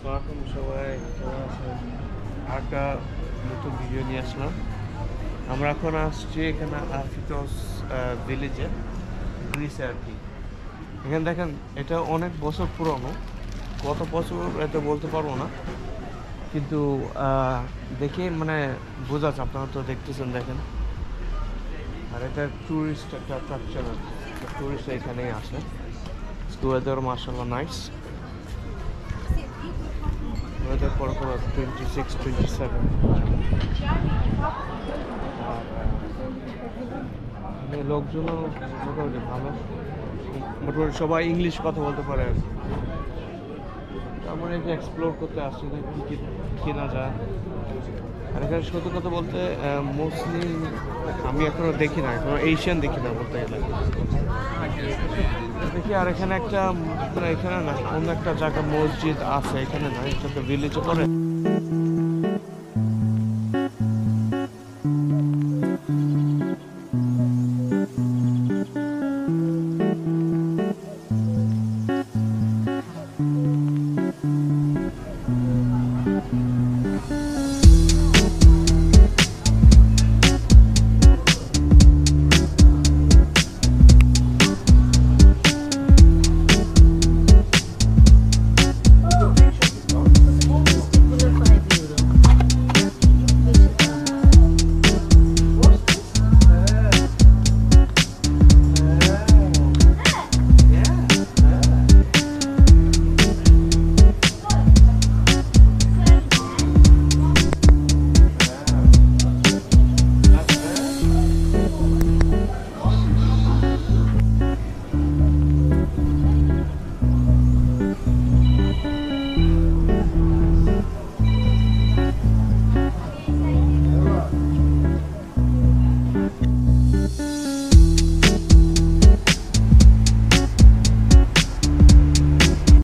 আসসালামু সবাই কেমন আছেন? একটা নতুন ভিডিও নিয়ে আসলাম। আমরা এখন আসছি এখানে আফিটস ভিলেজে, গ্রিসে আর কি। এখানে দেখেন এটা অনেক বছর পুরনো, কত বছর এটা বলতে পারবো না, কিন্তু দেখে মানে বোঝা যাচ্ছে। আপনারা তো দেখতেছেন, দেখেন। আর এটা ট্যুরিস্ট একটা অ্যাট্রাকশন আর কি, ট্যুরিস্ট এখানেই আসে। ওয়েদার মার্শাল্লাহ নাইস, ওয়েদার পরে 26-27। আর লোকজনও মোটামুটি ভালো, মোটামুটি সবাই ইংলিশ কথা বলতে পারে আর কি। আমরা এই যে এক্সপ্লোর করতে আসছি, দেখুন কি কেনা যায়। আর এখানে সত্যি কথা বলতে মুসলিম আমি এখনো দেখি না, এখনো এশিয়ান দেখি না বলতে গেলে। দেখি আর এখানে একটা মানে এখানে না, অন্য একটা জায়গা মসজিদ আছে, এখানে না, এটা তো ভিলেজে পড়ে।